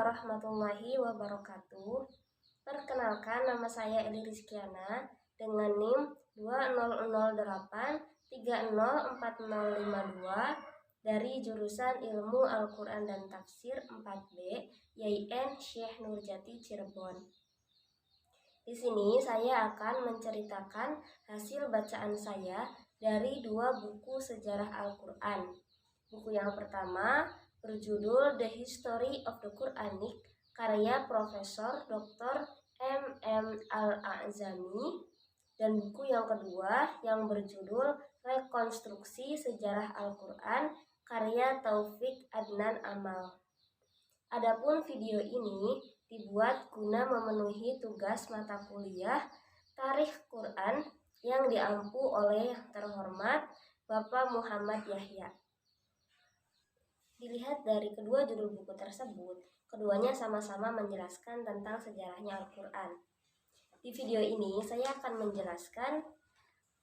warahmatullahi wabarakatuh. Perkenalkan, nama saya Eli Rizkiana dengan NIM 2008304052 dari jurusan Ilmu Al-Quran dan Tafsir 4B YIN Syekh Nurjati Cirebon. Di sini saya akan menceritakan hasil bacaan saya dari 2 buku sejarah Al-Quran. Buku yang pertama berjudul The History of the Quranic, karya Profesor Dr. M.M. Al-A'zami, dan buku yang kedua yang berjudul Rekonstruksi Sejarah Al-Quran, karya Taufik Adnan Amal. Adapun video ini dibuat guna memenuhi tugas mata kuliah Tarikh Quran yang diampu oleh yang terhormat Bapak Muhammad Yahya. Dilihat dari kedua judul buku tersebut, keduanya sama-sama menjelaskan tentang sejarahnya Al-Quran. Di video ini saya akan menjelaskan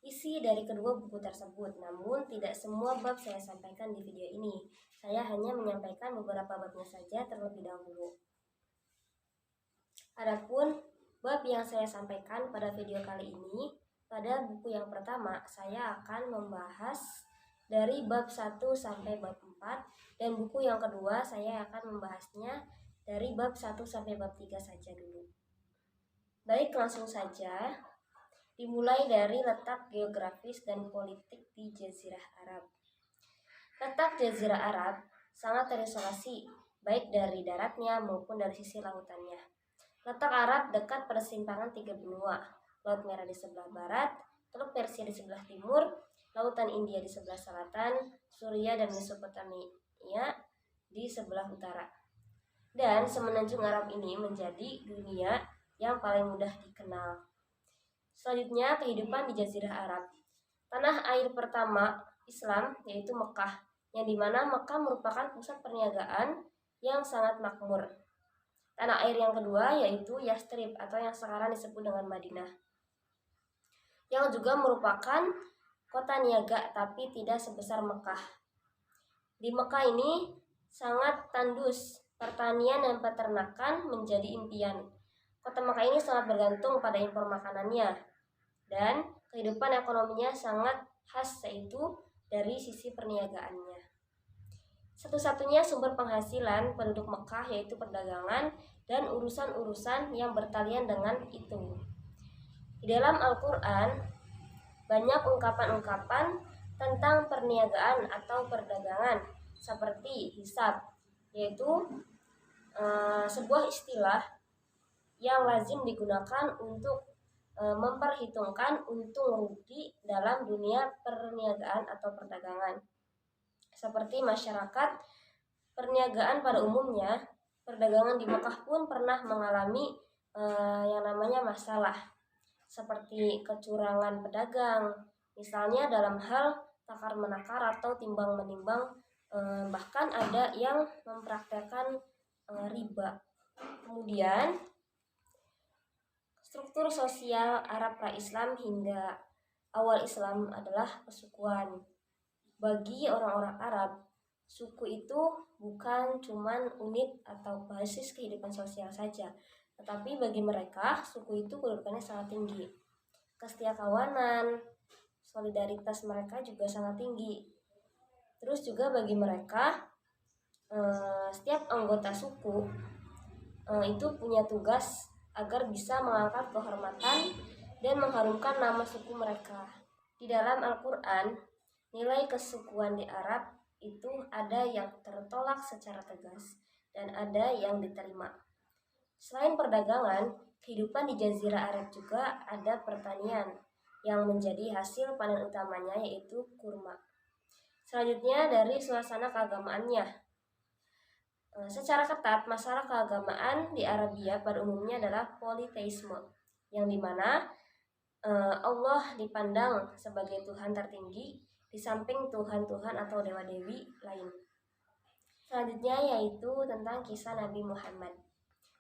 isi dari kedua buku tersebut, namun tidak semua bab saya sampaikan di video ini. Saya hanya menyampaikan beberapa babnya saja terlebih dahulu. Adapun bab yang saya sampaikan pada video kali ini, pada buku yang pertama saya akan membahas dari bab 1 sampai bab 4, dan buku yang kedua saya akan membahasnya dari bab 1 sampai bab 3 saja dulu. Baik, langsung saja. Dimulai dari letak geografis dan politik di Jazirah Arab. Letak Jazirah Arab sangat terisolasi, baik dari daratnya maupun dari sisi lautannya. Letak Arab dekat persimpangan 3 benua, Laut Merah di sebelah barat, Teluk Persia di sebelah timur, Lautan India di sebelah selatan, Suria dan Mesopotamia di sebelah utara. Dan semenanjung Arab ini menjadi dunia yang paling mudah dikenal. Selanjutnya, kehidupan di Jazirah Arab. Tanah air pertama Islam yaitu Mekah, yang dimana Mekah merupakan pusat perniagaan yang sangat makmur. Tanah air yang kedua yaitu Yastrib atau yang sekarang disebut dengan Madinah, yang juga merupakan kota niaga tapi tidak sebesar Mekah. Di Mekah ini sangat tandus, pertanian dan peternakan menjadi impian. Kota Mekah ini sangat bergantung pada impor makanannya, dan kehidupan ekonominya sangat khas, yaitu dari sisi perniagaannya. Satu-satunya sumber penghasilan penduduk Mekah yaitu perdagangan dan urusan-urusan yang bertalian dengan itu. Di dalam Al-Quran banyak ungkapan-ungkapan tentang perniagaan atau perdagangan seperti hisab, yaitu sebuah istilah yang lazim digunakan untuk memperhitungkan untung rugi dalam dunia perniagaan atau perdagangan. Seperti masyarakat perniagaan pada umumnya, perdagangan di Mekah pun pernah mengalami yang namanya masalah, seperti kecurangan pedagang, misalnya dalam hal takar-menakar atau timbang-menimbang, bahkan ada yang mempraktekkan riba. Kemudian, struktur sosial Arab pra-Islam hingga awal Islam adalah kesukuan. Bagi orang-orang Arab, suku itu bukan cuman unit atau basis kehidupan sosial saja, tetapi bagi mereka, suku itu kedudukannya sangat tinggi. Kesetiakawanan, solidaritas mereka juga sangat tinggi. Terus juga bagi mereka, setiap anggota suku itu punya tugas agar bisa mengangkat kehormatan dan mengharumkan nama suku mereka. Di dalam Al-Quran, nilai kesukuan di Arab itu ada yang tertolak secara tegas dan ada yang diterima. Selain perdagangan, kehidupan di Jazirah Arab juga ada pertanian yang menjadi hasil panen utamanya yaitu kurma. Selanjutnya dari suasana keagamaannya. Secara ketat, masalah keagamaan di Arabia pada umumnya adalah politeisme, yang dimana Allah dipandang sebagai Tuhan tertinggi di samping Tuhan-Tuhan atau dewa-dewi lain. Selanjutnya yaitu tentang kisah Nabi Muhammad.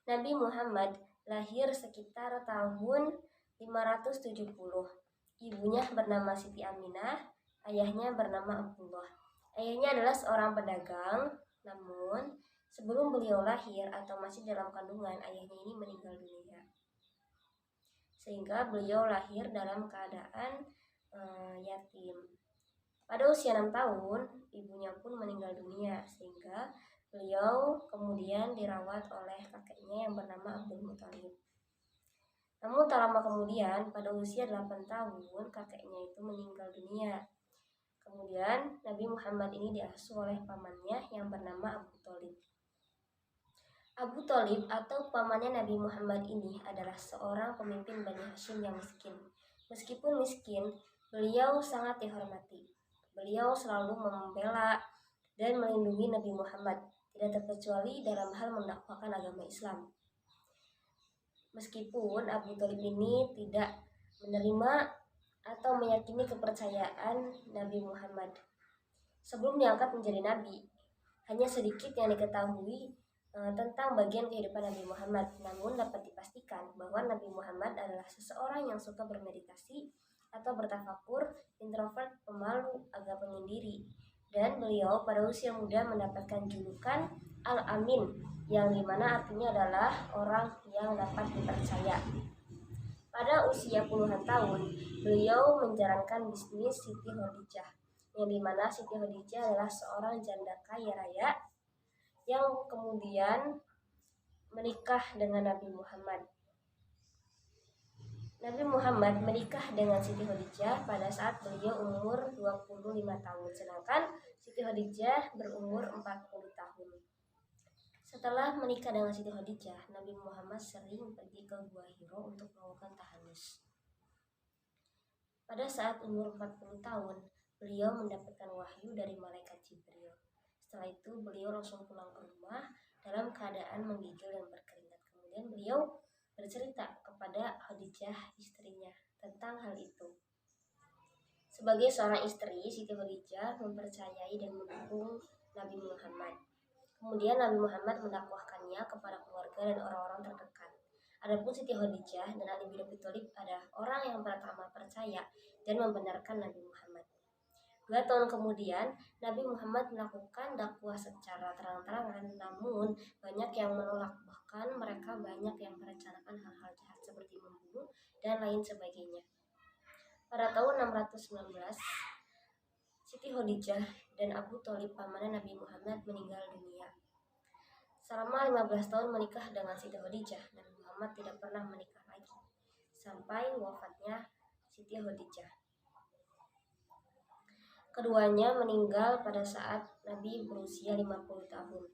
Nabi Muhammad lahir sekitar tahun 570. Ibunya bernama Siti Aminah, ayahnya bernama Abdullah. Ayahnya adalah seorang pedagang, namun Sebelum beliau lahir atau masih dalam kandungan, ayahnya ini meninggal dunia. Sehingga beliau lahir dalam keadaan yatim. Pada usia 6 tahun, ibunya pun meninggal dunia, sehingga beliau kemudian dirawat oleh kakeknya yang bernama Abdul Muthalib. Namun tak lama kemudian, pada usia 8 tahun, kakeknya itu meninggal dunia. Kemudian Nabi Muhammad ini diasuh oleh pamannya yang bernama Abu Thalib. Abu Thalib atau pamannya Nabi Muhammad ini adalah seorang pemimpin Bani Hashim yang miskin. Meskipun miskin, beliau sangat dihormati. Beliau selalu membela dan melindungi Nabi Muhammad, tidak terkecuali dalam hal mendakwahkan agama Islam. Meskipun Abu Thalib ini tidak menerima atau meyakini kepercayaan Nabi Muhammad. Sebelum diangkat menjadi nabi, hanya sedikit yang diketahui tentang bagian kehidupan Nabi Muhammad. Namun dapat dipastikan bahwa Nabi Muhammad adalah seseorang yang suka bermeditasi atau bertafakur, introvert, pemalu, agak penyendiri. Dan beliau pada usia muda mendapatkan julukan Al-Amin, yang dimana artinya adalah orang yang dapat dipercaya. Pada usia puluhan tahun, beliau menjalankan bisnis Siti Khadijah, yang dimana Siti Khadijah adalah seorang janda kaya raya yang kemudian menikah dengan Nabi Muhammad. Nabi Muhammad menikah dengan Siti Khadijah pada saat beliau umur 25 tahun, sedangkan Siti Khadijah berumur 40 tahun. Setelah menikah dengan Siti Khadijah, Nabi Muhammad sering pergi ke Gua Hiro untuk melakukan tahalus. Pada saat umur 40 tahun, beliau mendapatkan wahyu dari malaikat Jibril. Setelah itu beliau langsung pulang ke rumah dalam keadaan menggigil dan berkeringat. Kemudian beliau bercerita kepada Khadijah istrinya tentang hal itu. Sebagai seorang istri, Siti Khadijah mempercayai dan mendukung Nabi Muhammad. Kemudian Nabi Muhammad mendakwahkannya kepada keluarga dan orang-orang terdekat. Adapun Siti Khadijah dan Ali bin Abi Thalib adalah orang yang pertama percaya dan membenarkan Nabi Muhammad. 2 tahun kemudian, Nabi Muhammad melakukan dakwah secara terang-terangan, namun banyak yang menolak. Bahkan mereka banyak yang merencanakan hal-hal jahat seperti membunuh dan lain sebagainya. Pada tahun 619, Siti Khadijah dan Abu Thalib pamannya Nabi Muhammad meninggal dunia. Selama 15 tahun menikah dengan Siti Khadijah, Nabi Muhammad tidak pernah menikah lagi sampai wafatnya Siti Khadijah. Keduanya meninggal pada saat Nabi berusia 50 tahun.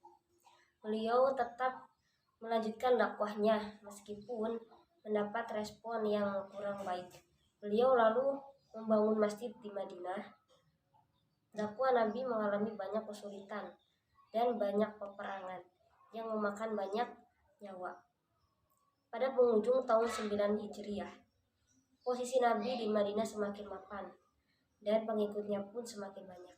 Beliau tetap melanjutkan dakwahnya meskipun mendapat respon yang kurang baik. Beliau lalu membangun masjid di Madinah. Dakwah Nabi mengalami banyak kesulitan dan banyak peperangan yang memakan banyak nyawa. Pada penghujung tahun 9 Hijriah, posisi Nabi di Madinah semakin mapan dan pengikutnya pun semakin banyak.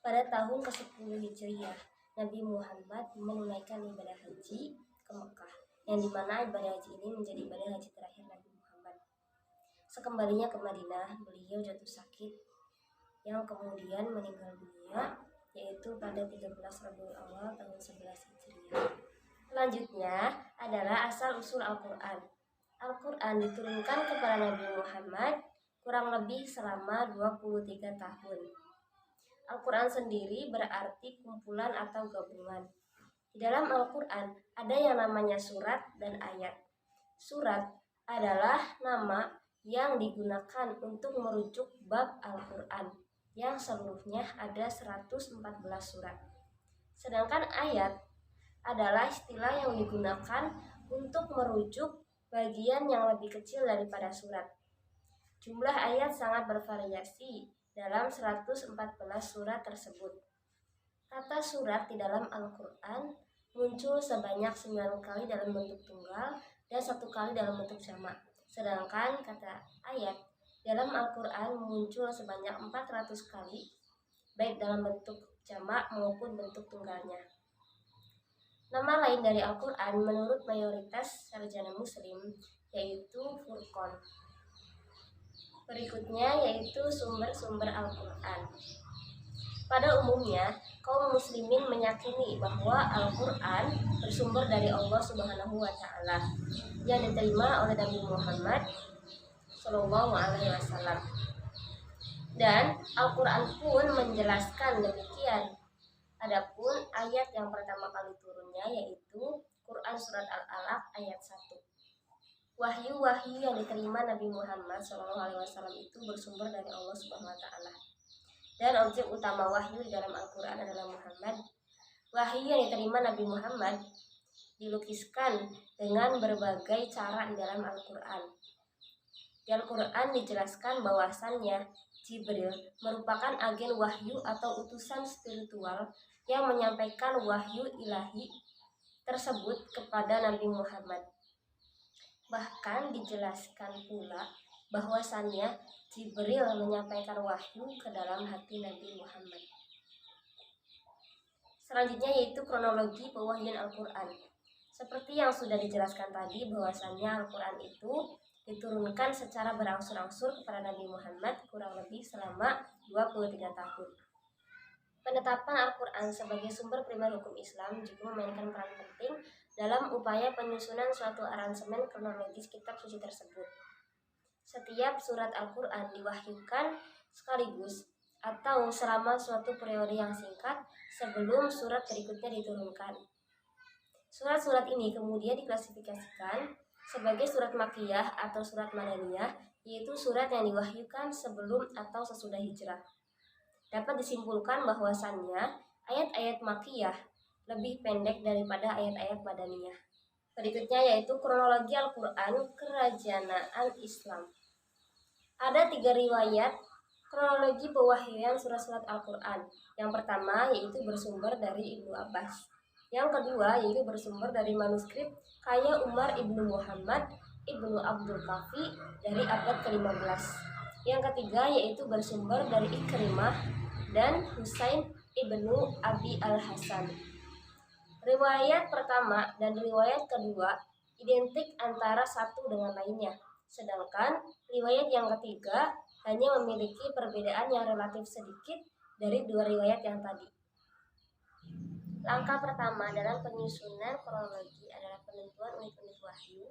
Pada tahun ke-10 Hijriah, Nabi Muhammad menunaikan ibadah haji ke Mekah, yang dimana ibadah haji ini menjadi ibadah haji terakhir Nabi Muhammad. Sekembalinya ke Madinah, beliau jatuh sakit yang kemudian meninggal dunia, yaitu pada 13 Rabiul Awal tahun 11 Hijriah. Selanjutnya adalah asal-usul Al-Quran. Al-Quran diturunkan kepada Nabi Muhammad kurang lebih selama 23 tahun. Al-Quran sendiri berarti kumpulan atau gabungan. Di dalam Al-Quran ada yang namanya surat dan ayat. Surat adalah nama yang digunakan untuk merujuk bab Al-Quran yang seluruhnya ada 114 surat. Sedangkan ayat adalah istilah yang digunakan untuk merujuk bagian yang lebih kecil daripada surat. Jumlah ayat sangat bervariasi dalam 114 surat tersebut. Kata surat di dalam Al-Quran muncul sebanyak 9 kali dalam bentuk tunggal dan 1 kali dalam bentuk jamak. Sedangkan kata ayat dalam Al-Quran muncul sebanyak 400 kali, baik dalam bentuk jamak maupun bentuk tunggalnya. Nama lain dari Al-Quran menurut mayoritas sarjana muslim yaitu Furqan. Berikutnya yaitu sumber-sumber Al-Quran. Pada umumnya, kaum muslimin meyakini bahwa Al-Quran bersumber dari Allah Subhanahu wa Ta'ala yang diterima oleh Nabi Muhammad Shallallahu Alaihi Wasallam. Dan Al-Quran pun menjelaskan demikian. Adapun ayat yang pertama kali turunnya yaitu Quran Surat Al-Alaq ayat 1. Wahyu-wahyu yang diterima Nabi Muhammad SAW itu bersumber dari Allah Subhanahu Wa Taala. Dan objek utama wahyu di dalam Al-Quran adalah Muhammad. Wahyu yang diterima Nabi Muhammad dilukiskan dengan berbagai cara di dalam Al-Quran. Di Al-Quran dijelaskan bahwasannya Jibril merupakan agen wahyu atau utusan spiritual yang menyampaikan wahyu ilahi tersebut kepada Nabi Muhammad. Bahkan dijelaskan pula bahwasannya Jibril menyampaikan wahyu ke dalam hati Nabi Muhammad. Selanjutnya yaitu kronologi pewahyuan Al-Quran. Seperti yang sudah dijelaskan tadi bahwasannya Al-Quran itu diturunkan secara berangsur-angsur kepada Nabi Muhammad kurang lebih selama 23 tahun. Penetapan Al-Quran sebagai sumber primer hukum Islam juga memainkan peran penting dalam upaya penyusunan suatu aransemen kronologis kitab suci tersebut. Setiap surat Al-Quran diwahyukan sekaligus atau selama suatu periode yang singkat sebelum surat berikutnya diturunkan. Surat-surat ini kemudian diklasifikasikan sebagai surat Makkiyah atau surat Madaniyah, yaitu surat yang diwahyukan sebelum atau sesudah hijrah. Dapat disimpulkan bahwasannya ayat-ayat Makkiyah lebih pendek daripada ayat-ayat Madaniyah. Berikutnya yaitu kronologi Al-Quran Kerajaan Islam. Ada 3 riwayat kronologi pewahyuan surat-surat Al-Quran. Yang pertama yaitu bersumber dari Ibnu Abbas. Yang kedua yaitu bersumber dari manuskrip Kaya Umar Ibnu Muhammad Ibnu Abdul Kafi dari abad ke-15. Yang ketiga yaitu bersumber dari Ikrimah dan Husain Ibnu Abi Al-Hasan. Riwayat pertama dan riwayat kedua identik antara satu dengan lainnya, sedangkan riwayat yang ketiga hanya memiliki perbedaan yang relatif sedikit dari 2 riwayat yang tadi. Langkah pertama dalam penyusunan kronologi adalah penentuan unit-unit wahyu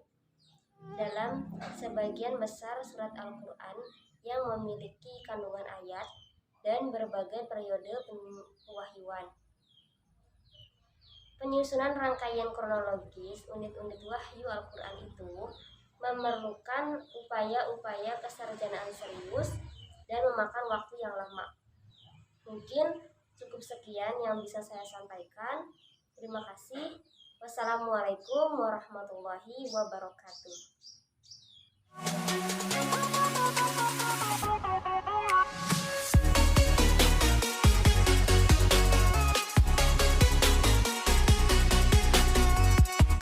dalam sebagian besar surat Al-Quran yang memiliki kandungan ayat dan berbagai periode pewahyuan. Penyusunan rangkaian kronologis unit-unit wahyu Al-Quran itu memerlukan upaya-upaya kesarjanaan serius dan memakan waktu yang lama. Mungkin cukup sekian yang bisa saya sampaikan. Terima kasih. Wassalamualaikum warahmatullahi wabarakatuh.